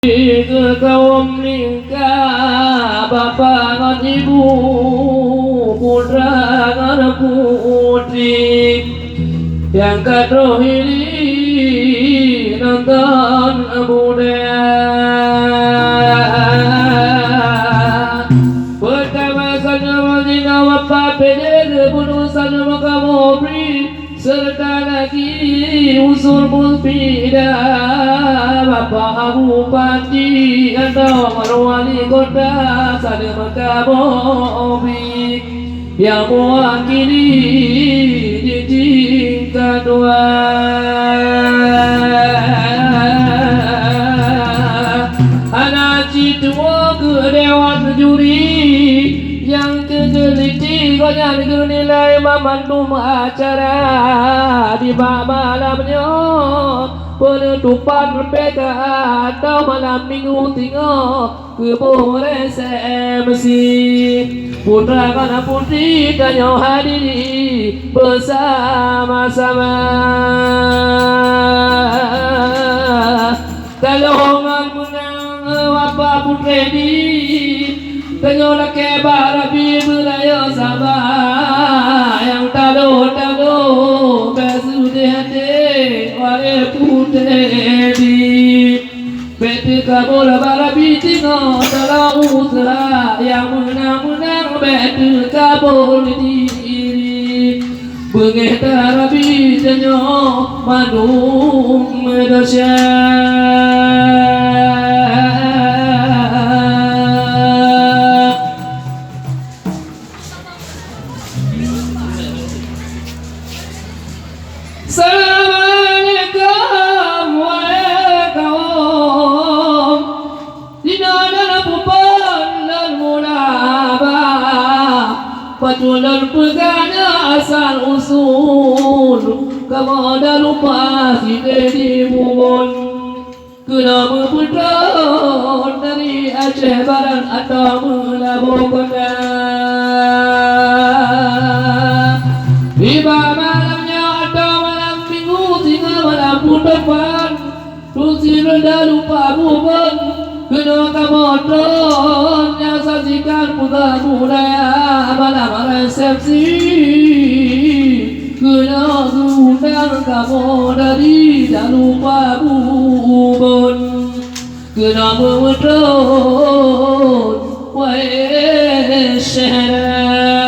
ke kaum lingka bapa ngan ibu putra ngan putri yang katrohili nonton budaya pertama saja mazina wapa pede bunuh saja makamobri serta lagi unsur muspida Bapak Bupati atau wali kota sada makabobi yang mewakili di tingkat dua anak citua ke dewan juri yang kegeliti konyan nilai memandu acara di malamnya penutupan PK atau malam minggu tinggal ke Polres MC putra kana putri kanyo hadiri bersama-sama talongan menang wapa putri di kanyo lake barabi beraya sama yang talo besude hati wale putri bete kabola barabi tingo tala usaha yang menang bete kabol diri bengeh tarabi janyo manung medasya patulan pegana asal usul kamu dah lupa si dedi mumon kena berputar dari Aceh Barat atau Melabur Kota tiba malamnya atau malam minggu tinggal malam depan terus dah lupa mumon kena kamoton yang sajikan putar budaya malam resepsi kena undang kamu dari tak lupa bubon kena memetrot wahai syahra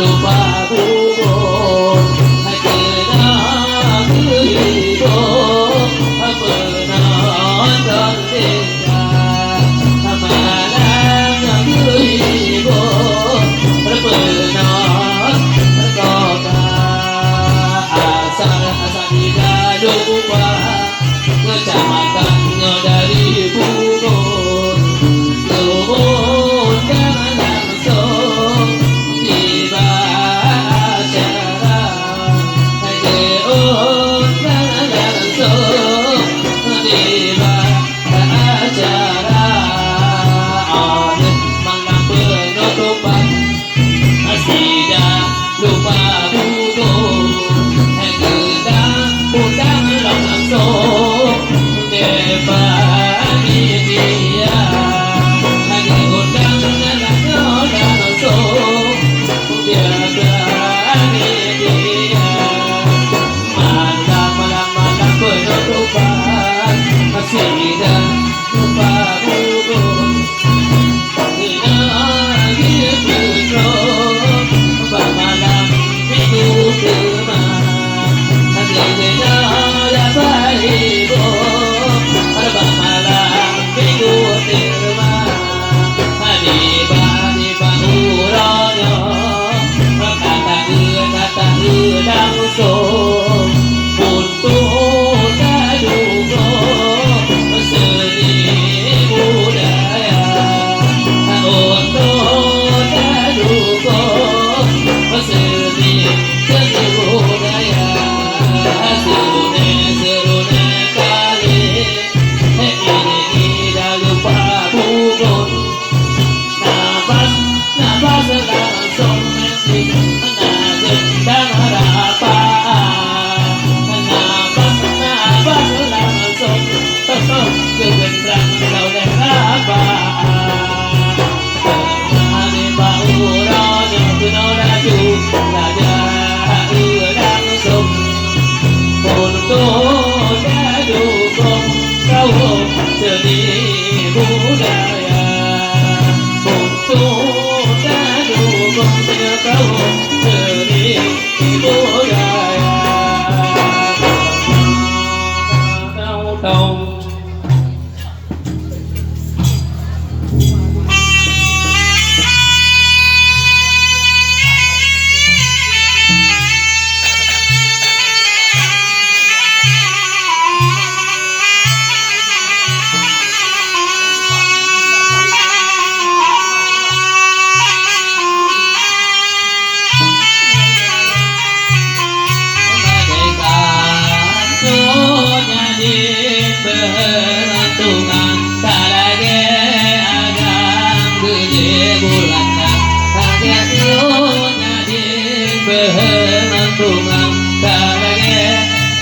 lupa bubur Kena kehibur penonton tinggal Malam kehibur penonton kota Asal tidak lupa kecamatannya dari bubur Kemudian langsung tiba acara Kemudian langsung tiba acara Oleh malam penutupan tidak lupa bubur Undang langsung depan dia Undang langsung depan dia Malam penutupan tidak lupa bubur Malam minggu kemana malam minggu kemana Tiba-tiba uranya kata langsung untuk dadugo seni budaya untuk dadugo seni budaya Serune kali ini tidak lupa bubur Nafas langsung mati gendang harapan Nafas langsung kegendang oleh harapan Hari baurannya kena laju raja langsung untuk dukung kau seni budaya Untuk dukung kau seni budaya Tahu berlantungan tak lagi agam gede bulan kaget ionya di berlantungan tak lagi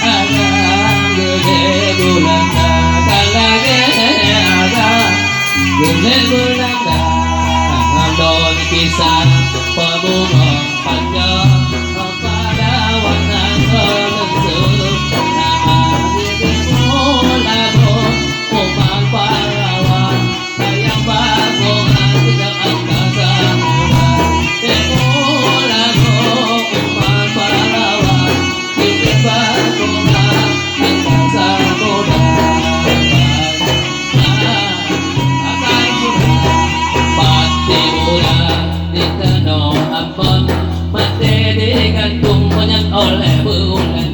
agam gede bulan tak lagi agam gede bulan ngandon kisah pebunga panjang pada warna kelensur pahlawan sayang bangunan tidak angkasa muda Temulago umat pahlawan tidak bangunan angkasa muda akan muda pati muda ditano ampun mati digantung banyak oleh bulan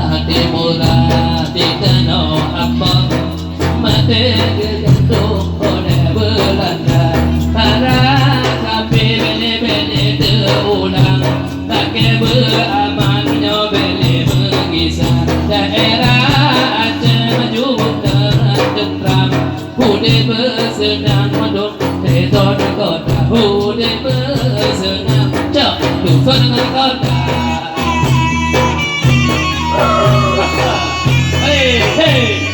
hati muda ditano ampun mati digantung oleh Belanda para kapi beli-beli terulang pakai beraman nyobeli mengisah daerah Aceh maju tentram Hudin bersenang manduk teton kota Hudin bersenang cok tuhan dengan kota Hey hey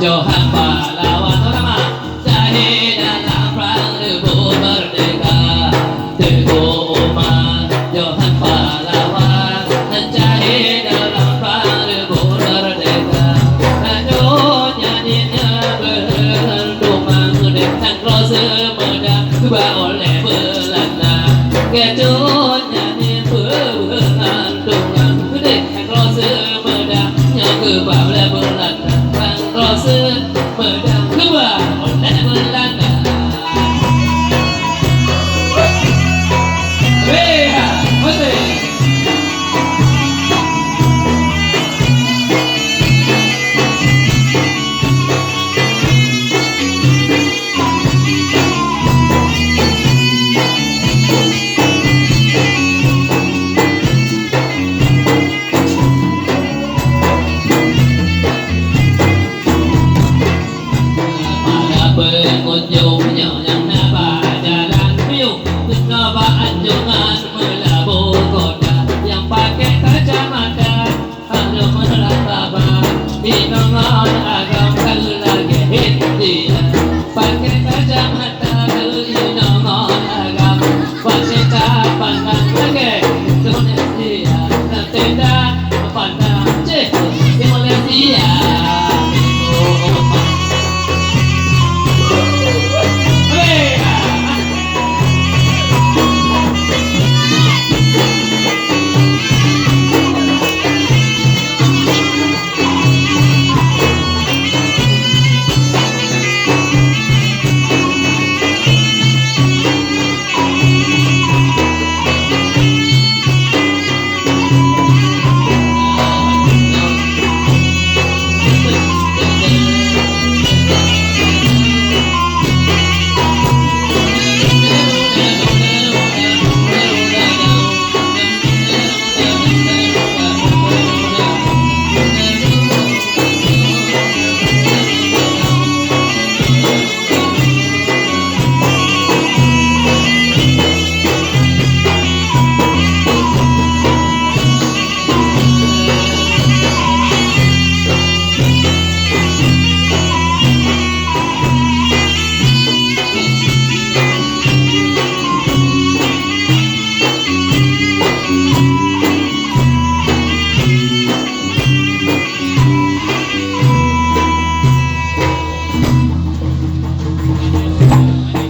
Johan pahlawan utama syahid dalam perang rebut merdeka. Teguh Umar Johan pahlawan syahid dalam perang rebut merdeka. Dunia dinnya berhendumang dan rasa Sumedang tiba oleh Belanda. Keduanya ni berhendumang dan rasa Sumedang yang tiba oleh Belanda. Rasa Sumedang tiba oleh Belanda. Reha, masih. Pengunjung yang nampak jalan piung Tengah anjungan melabur kota Yang pakai kacamata Harus menelan baba Di tengah agak